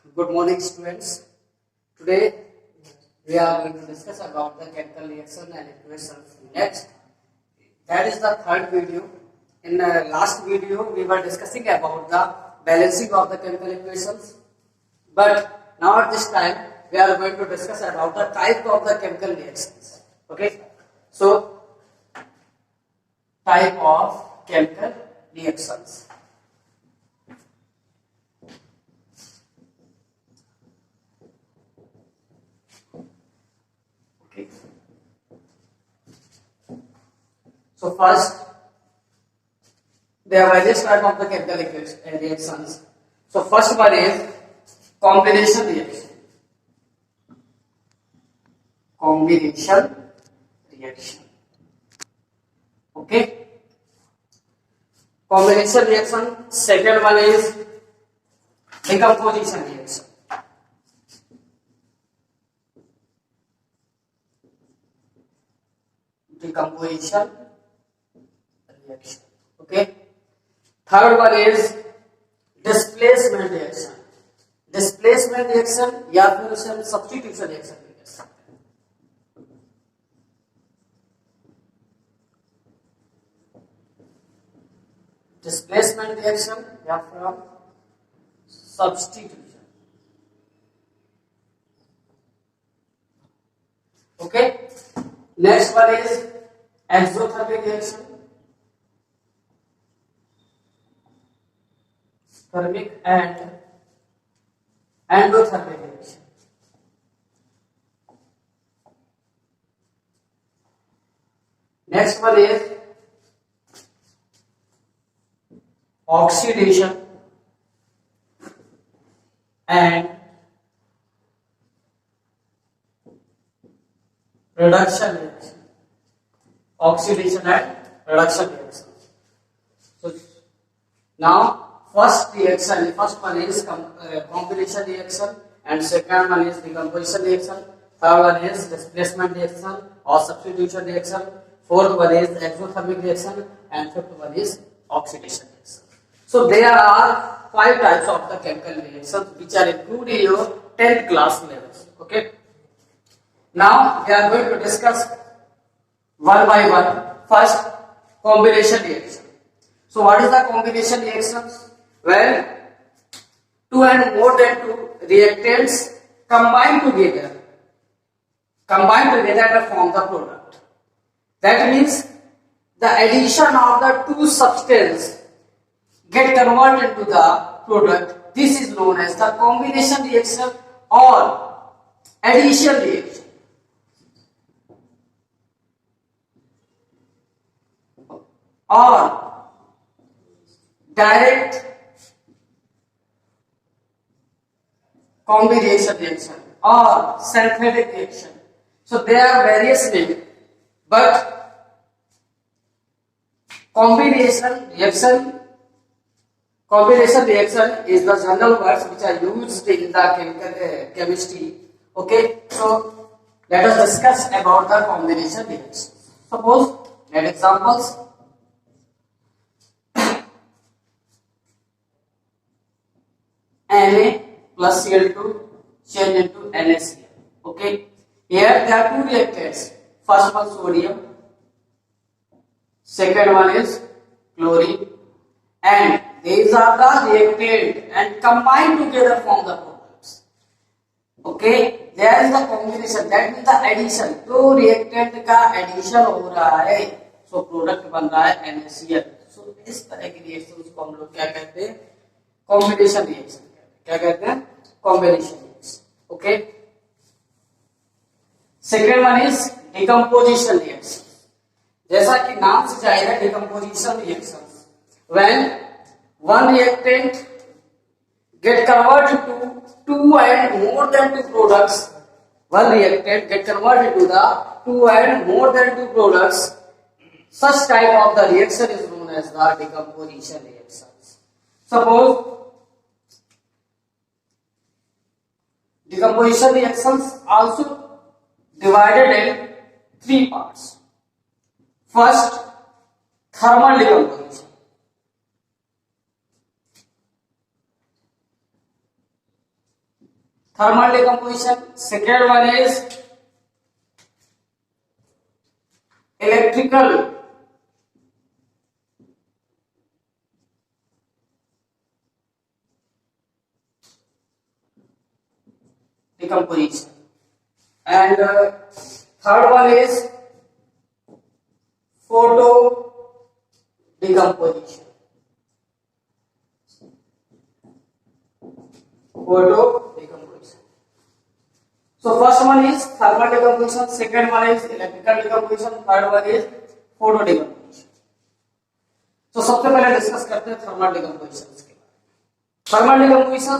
Good morning, students. Today we are going to discuss about the chemical reaction and equations. Next, that is the third video. In the last video, we were discussing about the balancing of the chemical equations. But now at this time, we are going to discuss about the type of the chemical reactions. Okay. So, type of chemical reactions. Okay. So first, there are various types of the chemical reactions. So first one is combination reaction. Combination reaction. Okay. Combination reaction. Second one is decomposition reaction. Decomposition reaction. Okay. Third one is displacement reaction. Displacement reaction या फिर उसे हम substitution reaction भी कह सकते हैं. Displacement reaction या फिर हम substitution. Okay. Next one is exothermic reaction. Thermic and endothermic reaction. Next one is oxidation and reduction reaction. Oxidation and reduction reaction. So now first one is combination reaction, and second one is decomposition reaction. Third one is displacement reaction or substitution reaction. Fourth one is exothermic reaction, and fifth one is oxidation reaction. So there are 5 types of the chemical reactions which are included in your 10th class levels. Okay. Now we are going to discuss one by one. First, combination reaction. So what is the combination reactions? Well, 2 and more than 2 reactants combine together to form the product. That means the addition of the 2 substances get converted into the product. This is known as the combination reaction or addition reaction. Or direct combination reaction or synthetic reaction. So there are various names, but combination reaction is the general words which are used in the chemistry. Okay, so let us discuss about the combination reaction. Suppose, let examples. Na plus Cl2 change into NaCl. Okay. Here there are 2 reactants. First one sodium, second one is chlorine, and these are the reactant and combined together form the products. Okay. There is the combination, that means the addition. तो reactant का addition हो रहा है, so product बन रहा है NaCl. So इस तरह की reactions को हम लोग क्या कहते हैं? Combination reaction. क्या कहते हैं? Combination reaction. Okay. Second one is decomposition reaction. जैसा कि नाम से जाएगा decomposition reaction, when one reactant get converted to 2 and more than 2 products. One reactant get converted to the 2 and more than 2 products. Such type of the reaction is known as the decomposition reactions. Suppose decomposition reactions also divided in 3 parts. First, thermal decomposition. thermal decomposition. Second one is electrical decomposition, and third one is photo decomposition. Photo decomposition. So first one is thermal decomposition, second one is electrical decomposition, third one is photo decomposition. तो सबसे पहले discuss करते हैं thermal decomposition के बारे में। Thermal decomposition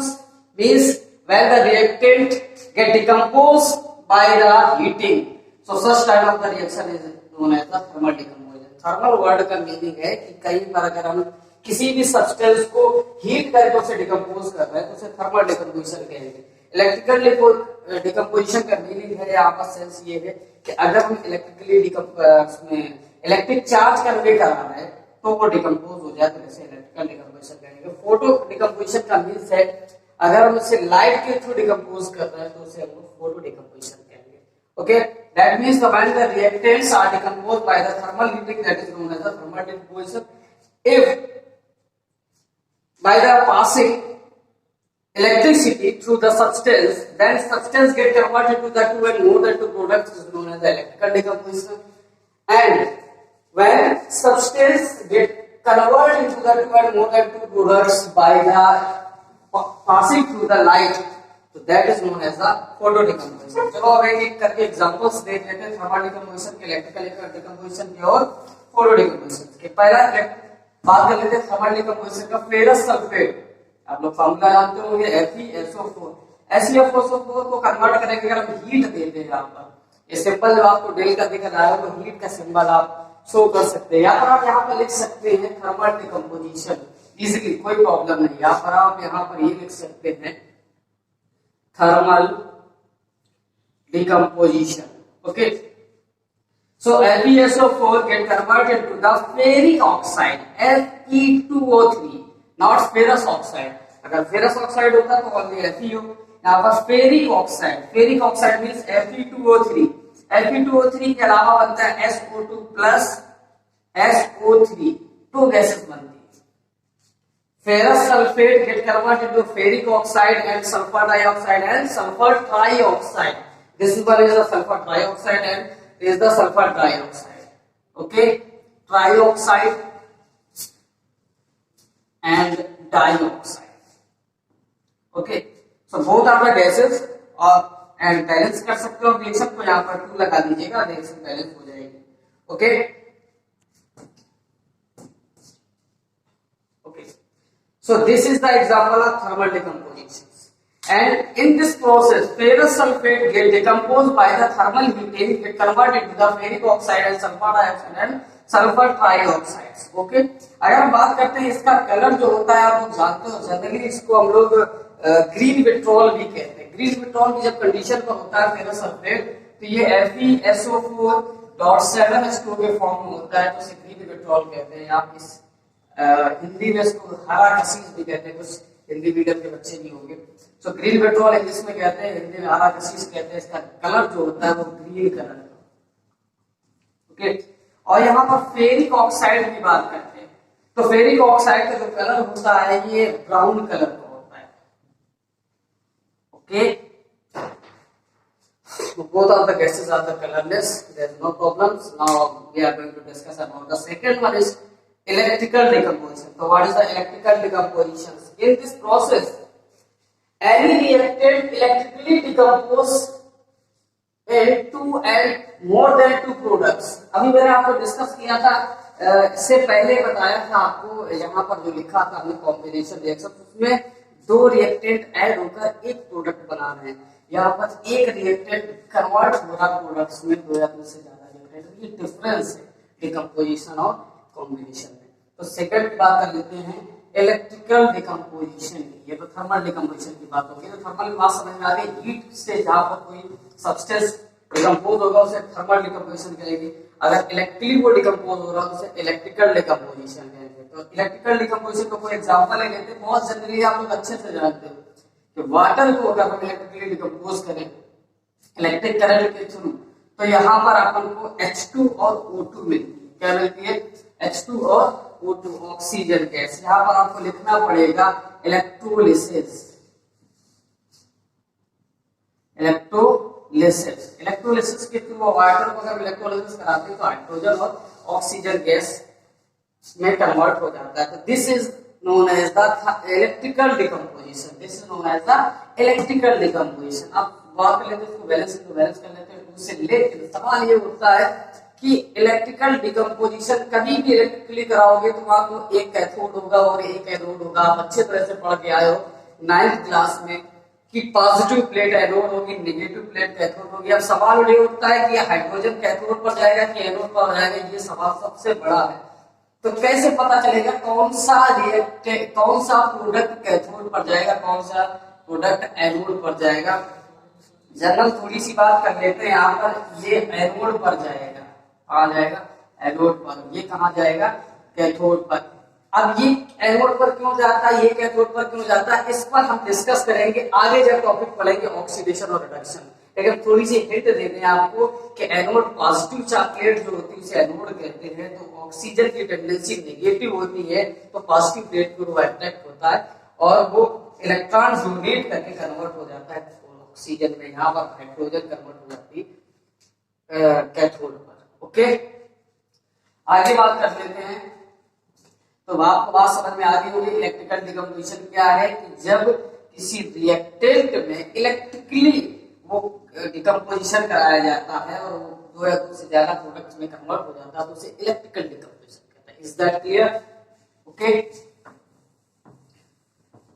means when the reactant get decomposed by the heating. So such type of the reaction is known as the thermal decomposition. Thermal word का meaning है कि कई बार अगर हम किसी भी सब्सटेंस को हीट करके उसे डिकम्पोज कर रहे हैं तो उसे थर्मल डिकम्पोजिशन कहेंगे। इलेक्ट्रिकल डिकम्पोजिशन का मीनिंग है, यहाँ पर सेंस ये है कि अगर हम इलेक्ट्रिकली इलेक्ट्रिक चार्ज कन्वे कर रहा है तो वो डिकम्पोज हो जाए तो इसे इलेक्ट्रिकल डिकम्पोजिशन कहेंगे। फोटो डिकम्पोजिशन का मीन्स है अगर हम इसे लाइट के थ्रू डिकम्पोज कर रहे हैं तो उसे हम फोटो डिकम्पोजिशन कहेंगे। Okay, that means when the reactants are decomposed by the thermal heating that is known as the thermal decomposition. If by the passing electricity through the substance, then substance get converted to the two and more than two products is known as the electrical decomposition. And when substance get converted into the two and more than two products by the passing through the light, so that is known as the photo decomposition. चलो अब एक करके examples देख लेते हैं thermal decomposition के, electrical decomposition के और फोटो डिकम्पोजिशन के। पहला बात कर लेते हैं थर्मल डिकम्पोजिशन का। फेरस सल्फेट, आप लोग फार्मूला जानते होंगे FeSO4। FeSO4 को कन्वर्ट करेंगे अगर हम हीट देते हैं, यहाँ पर ये सिंपल जब आपको डेल का दिख रहा है तो हीट का सिंबल आप शो कर सकते हैं। यहाँ पर आप यहाँ पर लिख सकते हैं थर्मल डिकम्पोजिशन इजीली, कोई प्रॉब्लम नहीं। यहाँ पर आप यहाँ पर ये लिख सकते हैं thermal decomposition. Okay, so FeSO4 get converted to the ferric oxide Fe2O3, not ferrous oxide. अगर ferrous oxide होता तो only FeO, यहाँ पर ferric oxide, ferric oxide means Fe2O3। Fe2O3 के अलावा बनता है SO2 plus SO3, दो गैसेस बनती है। Ferrous sulfate get converted to ferric oxide and sulfur dioxide and sulfur trioxide. This one is the sulfur trioxide and this is the sulfur dioxide. Okay, trioxide and dioxide. Okay, so both are the gases and balance कर सकते हो reaction को, यहाँ पर 2 लगा दीजिएगा, reaction balance हो जाएगी। Okay, so this is the example of thermal decomposition, and in this process ferrous sulfate get decomposed by the thermal heating, get converted to the ferric oxide and sulfur dioxide and sulfur trioxides. Okay, अगर हम बात करते हैं इसका colour जो होता है आप लोग जानते हो, जनरली इसको हम लोग ग्रीन विट्रोल भी कहते हैं। ग्रीन विट्रोल की जब कंडीशन पर होता है फेरस सल्फेट तो ये FeSO4.7H2 के फॉर्म में होता है, तो इसे ग्रीन विट्रोल कहते हैं। आप इस हिंदी में इसको हरा कसीस भी कहते हैं, कुछ हिंदी मीडियम के बच्चे नहीं होंगे। सो ग्रीन पेट्रोल इंग्लिश में कहते हैं, हिंदी में हरा कसीस कहते हैं। इसका कलर जो होता है वो ग्रीन कलर का। ओके, और यहाँ पर फेरिक ऑक्साइड की बात करते हैं तो फेरिक ऑक्साइड का जो कलर होता है ये ब्राउन कलर का होता है। Okay, both of the gases are the colorless, there is no problems. Now we are going to discuss about the second one is electrical decomposition. So what is the electrical decomposition? In this process any reactant electrically decompose into and more than two products. अभी मैंने आपको discuss किया था, इससे पहले बताया था आपको, यहाँ पर जो लिखा था हमने कॉम्बिनेशन रिएक्शन, उसमें दो रिएक्टेंट ऐड होकर एक प्रोडक्ट बना रहे हैं। यहाँ पर एक रिएक्टेंट कन्वर्ट हो रहा प्रोडक्ट्स में, दो या दो से ज्यादा रिएक्टेंट। ये डिफरेंस है डिकम्पोजिशन और कॉम्बिनेशन में। तो सेकंड की बात कर लेते हैं इलेक्ट्रिकल डिकम्पोजिशन की। ये तो थर्मल डिकम्पोजिशन की बात होगी। तो थर्मल की बात समझ में आ गई, हीट से जहां पर कोई सब्सटेंस डिकम्पोज होगा उसे थर्मल डिकम्पोजिशन कहेंगे। अगर इलेक्ट्रिकली वो डिकम्पोज हो रहा है तो उसे इलेक्ट्रिकल डिकम्पोजिशन कहेंगे। तो इलेक्ट्रिकल डिकम्पोजिशन का कोई एग्जांपल ले लेते हैं, बहुत जनरली आप लोग अच्छे से जानते हो कि वाटर को अगर हम इलेक्ट्रिकली डिकम्पोज करें इलेक्ट्रिक करंट के थ्रू, तो यहाँ पर अपन को H2 और O2 मिलती है। क्या मिलती है? H2 और O2, ऑक्सीजन गैस। यहाँ पर आपको लिखना पड़ेगा इलेक्ट्रोलिसिस। इलेक्ट्रोलिसिस के थ्रू वाटर को अगर इलेक्ट्रोलिसिस कराते हैं तो हाइड्रोजन और ऑक्सीजन गैस में कन्वर्ट हो जाता है। तो this is known as the electrical decomposition. This is known as the electrical decomposition. अब बात कर लेते हैं इसको बैलेंस कर लेते हैं उससे। लेकिन सवाल ये उठता है कि इलेक्ट्रिकल डिकम्पोजिशन कभी भी इलेक्ट्रिकली कराओगे तो वहां तो एक कैथोड होगा और एक एनोड होगा। आप अच्छे तरह से पढ़ के आए हो 9th क्लास में कि पॉजिटिव प्लेट एनोड होगी, नेगेटिव प्लेट कैथोड होगी। अब सवाल ये उठता है कि हाइड्रोजन कैथोड पर जाएगा कि एनोड पर जाएगा, ये सवाल सबसे बड़ा है। तो कैसे पता चलेगा कौन सा प्रोडक्ट कैथोड पर जाएगा, कौन सा प्रोडक्ट एनोड पर जाएगा? जनरल थोड़ी सी बात कर लेते हैं। यहाँ पर ये एनोड पर जाएगा, आ जाएगा एनोड पर। ये कहाँ जाएगा? कैथोड पर। अब ये एनोड पर क्यों जाता है, ये कैथोड पर क्यों जाता है, इस पर हम डिस्कस करेंगे आगे जब टॉपिक पढ़ेंगे ऑक्सीडेशन और रिडक्शन। लेकिन थोड़ी सी हिंट देते हैं आपको कि एनोड पॉजिटिव चार्ज प्लेट जो होती है उसे एनोड कहते हैं। तो ऑक्सीजन की टेंडेंसी नेगेटिव होती है, तो पॉजिटिव प्लेट को वो अट्रैक्ट होता है और वो इलेक्ट्रॉन डोनेट करके कन्वर्ट हो जाता है ऑक्सीजन में। यहाँ पर हाइड्रोजन कन्वर्ट हो जाती है कैथोड पर। ओके, आगे बात कर लेते हैं। तो आपको बात समझ में आ गई होगी इलेक्ट्रिकल डिकम्पोजिशन क्या है, कि जब किसी रिएक्टेंट में इलेक्ट्रिकली वो डिकम्पोजिशन कराया जाता है और वो दो या दो से ज्यादा प्रोडक्ट्स में कन्वर्ट हो जाता है तो उसे इलेक्ट्रिकल डिकम्पोजिशन कहते हैं। Is that clear? Okay,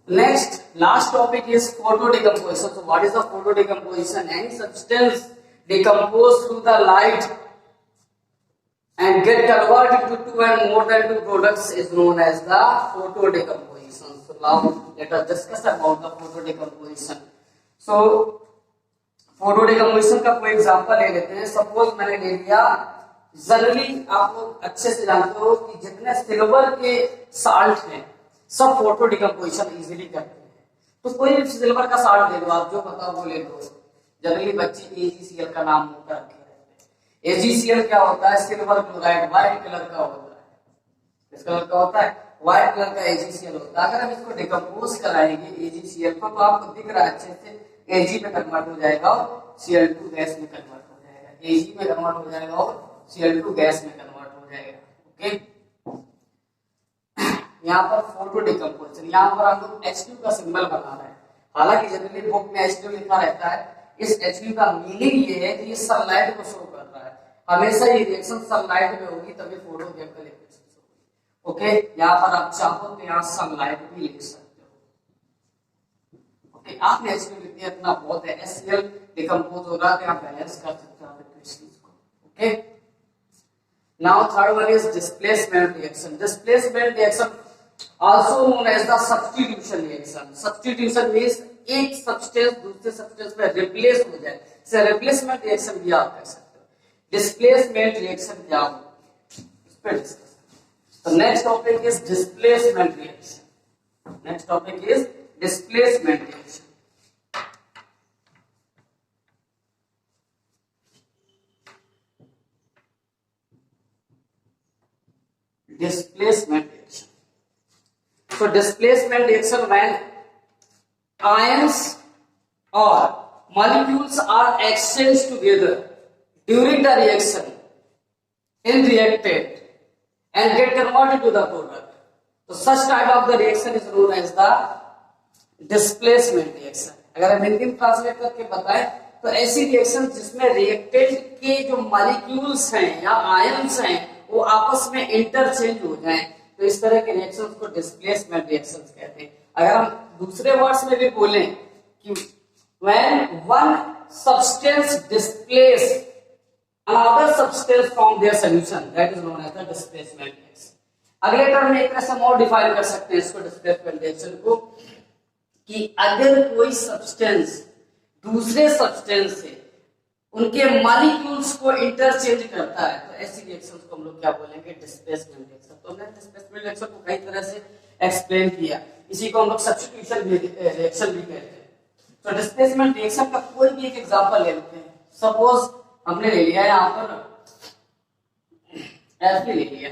next last topic is photo decomposition. So what is the photo decomposition? Any substance decompose through the light and get converted to two and more than two products is known as the photo decomposition. So now let us discuss about the photo decomposition. So photo decomposition का कोई example ले लेते हैं। Suppose मैंने ले लिया, generally आप लोग अच्छे से जानते हो कि जितने सिल्वर के साल्ट हैं सब फोटो डिकम्पोजिशन इजीली करते हैं। तो कोई भी सिल्वर का साल्ट ले लो, आप जो बताओ वो ले लो। जनरली बच्चे AgCl का नाम होता है। AgCl क्या होता है? सिल्वर क्लोराइड, व्हाइट कलर का होता है। किस कलर का होता है? व्हाइट कलर का AgCl होता है। अगर हम इसको डिकम्पोज कराएंगे AgCl को, तो आपको दिख रहा है अच्छे से Ag में कन्वर्ट हो जाएगा और Cl2 गैस में कन्वर्ट हो जाएगा। Ag में कन्वर्ट हो जाएगा और Cl2 गैस में कन्वर्ट हो जाएगा। ओके, यहाँ पर फोटो डिकम्पोजिशन, यहाँ पर हम लोग H2 का सिंबल बना रहे हैं। हालांकि जनरली बुक में H2 लिखा रहता है, इस H2 का मीनिंग ये है कि ये सनलाइट को शो कर रहा है। हमेशा ये रिएक्शन सनलाइट में होगी तभी फोटो केमिकल रिएक्शन होगी। ओके, यहाँ पर आप चाहो तो यहाँ सनलाइट भी लिख सकते हो। ओके, आपने H2 लिख दिया, इतना बहुत है। HCl डिकम्पोज हो रहा है तो यहाँ बैलेंस कर सकते हो इस चीज को। Okay, now third one is displacement reaction. Displacement reaction also known as the substitution reaction. Substitution means एक सब्सटेंस दूसरे सब्सटेंस में रिप्लेस हो जाए, इसे रिप्लेसमेंट रिएक्शन भी आप कह सकते हो। डिस्प्लेसमेंट रिएक्शन क्या होती है इस पर डिस्कस। तो next topic is displacement reaction. Next topic is displacement reaction. Displacement reaction. So displacement reaction when ions or molecules are exchanged together during the reaction in reactant and get converted to the product. So such type of the reaction is known as the displacement reaction. अगर हम हिंदी में translate करके बताएं तो ऐसी reaction जिसमें reactant के जो मॉलिक्यूल्स हैं या आयंस हैं वो आपस में इंटरचेंज हो जाएं, तो इस तरह के रिएक्शंस को डिस्प्लेसमेंट रिएक्शंस कहते हैं। अगर हम दूसरे वर्ड्स में भी बोलें कि when one substance displace another substance from their solution, that is known as the displacement reaction. अगले टर्म में एक तरह से और डिफाइन कर सकते हैं इसको डिस्प्लेसमेंट रिएक्शन को कि अगर कोई सब्सटेंस दूसरे सब्सटेंस से उनके मॉलिक्यूल्स को इंटरचेंज करता है तो ऐसी रिएक्शंस को हम लोग क्या बोलेंगे? Displacement reaction. तो हमने डिस्प्लेसमेंट रिएक्शन को कई तरह से एक्सप्लेन किया। इसी को हम लोग सब्स्टिट्यूशन रिएक्शन भी कहते हैं। तो डिस्प्लेसमेंट रिएक्शन का कोई भी एक एग्जांपल ले लेते हैं। सपोज हमने ले लिया यहाँ पर Fe ले लिया,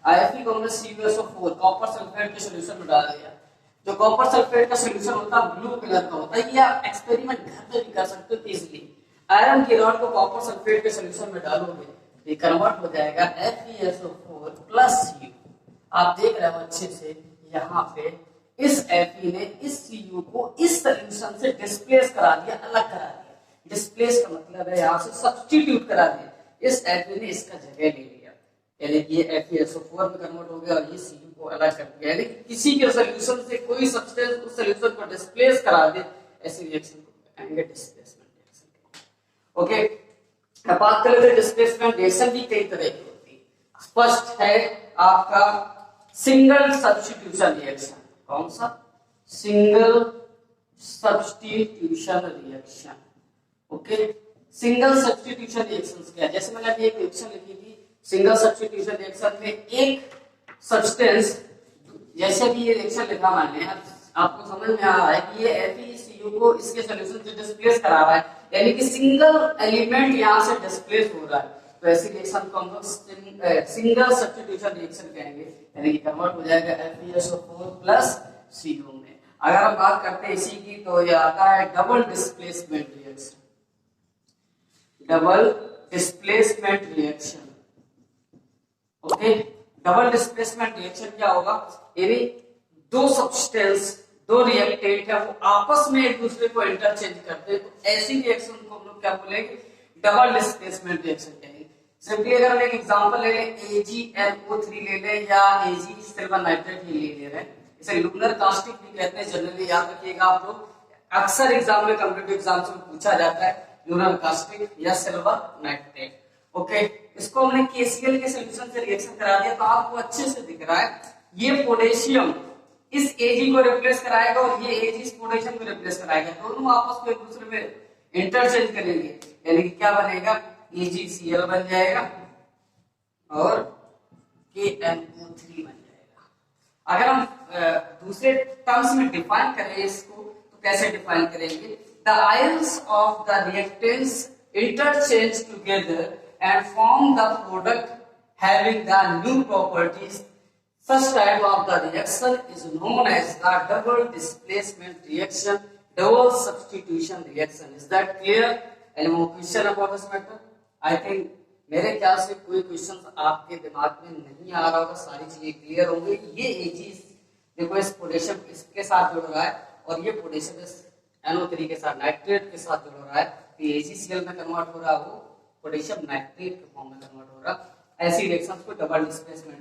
Fe को हमने CuSO4 कॉपर सल्फेट के सॉल्यूशन में डाल दिया। जो कॉपर सल्फेट का सॉल्यूशन होता है ब्लू कलर का होता है, ये आप एक्सपेरिमेंट घर पे भी कर सकते हो इजीली। आयरन की रॉड को कॉपर सल्फेट के सॉल्यूशन में डालोगे, ये कन्वर्ट हो जाएगा FeSO4 प्लस Cu। आप देख रहे हो अच्छे से, यहाँ पे इस Fe ने इस Cu को इस सॉल्यूशन से डिस्प्लेस करा दिया, अलग करा दिया। डिस्प्लेस का मतलब है यहाँ से सब्स्टिट्यूट करा दिया, इस Fe ने इसका जगह ले लिया, यानी कि ये FeSO4 में कन्वर्ट हो गया और ये Cu को अलग कर दिया। यानी किसी के सॉल्यूशन से कोई सब्सटेंस उस सॉल्यूशन को डिस्प्लेस करा दे, ऐसी रिएक्शन को कहेंगे डिस्प्लेसमेंट रिएक्शन। ओके, अब बात कर लेते हैं डिस्प्लेसमेंट रिएक्शन भी कई तरह की होती है। फर्स्ट है आपका सिंगल सब्स्टिट्यूशन रिएक्शन। कौन सा? Single substitution reaction. Okay, single substitution reactions क्या है? जैसे मैंने अभी एक रिएक्शन लिखी थी, सिंगल सब्स्टिट्यूशन रिएक्शन में एक सब्सटेंस, जैसे भी ये रिएक्शन लिखा मैंने, आपको समझ में आ रहा है कि ये FeCu को इसके सॉल्यूशन से डिस्प्लेस करा रहा है, यानी कि सिंगल एलिमेंट यहाँ से डिस्प्लेस हो रहा है। तो ऐसी रिएक्शन को हम लोग सिंगल सब्स्टिट्यूशन रिएक्शन कहेंगे, यानी कि कन्वर्ट हो जाएगा FeSO4 प्लस Cu में। अगर हम बात करते हैं इसी की, तो ये आता है double displacement reaction. Double displacement reaction. Okay, double displacement reaction क्या होगा? यानी दो सब्सटेंस, दो रिएक्टेंट है, वो आपस में एक दूसरे को इंटरचेंज करते हैं, तो ऐसी रिएक्शन को हम लोग क्या बोलेंगे? डबल डिस्प्लेसमेंट रिएक्शन कहेंगे। सिंपली अगर हम एक एग्जांपल ले लें, AgNO3 ले लें या Ag सिल्वर नाइट्रेट ही ले रहे हैं, इसे लुमिनर कास्टिक भी कहते हैं। जनरली याद रखिएगा आप लोग, अक्सर एग्जाम में, कॉम्पिटिटिव एग्जाम्स में पूछा जाता है लुमिनर कास्टिक या सिल्वर नाइट्रेट। ओके, इसको हमने KCl के सॉल्यूशन से रिएक्शन करा दिया, तो आपको अच्छे से दिख रहा है ये पोटेशियम इस Ag को रिप्लेस कराएगा और ये Ag इस पोटेशियम को रिप्लेस कराएगा, दोनों आपस में एक दूसरे में इंटरचेंज करेंगे, यानी कि क्या बनेगा? AgCl बन जाएगा और KNO3 बन जाएगा। अगर हम दूसरे टर्म्स में डिफाइन करें इसको, तो कैसे डिफाइन करेंगे? The ions of the reactants interchange together and form the product having the new properties. Such type of the reaction is known as the double displacement reaction, double substitution reaction. Is that clear? Any more question about this matter? I think मेरे ख्याल से कोई question आपके दिमाग में नहीं आ रहा होगा, सारी चीजें क्लियर होंगी। ये Ag देखो इस पोटेशियम इसके साथ जुड़ रहा है और ये पोटेशियम इस NO3 के साथ नाइट्रेट के साथ जुड़ रहा है, तो AgCl में कन्वर्ट हो रहा है, वो पोटेशियम नाइट्रेट के फॉर्म में कन्वर्ट हो रहा है। ऐसी रिएक्शंस को डबल डिस्प्लेसमेंट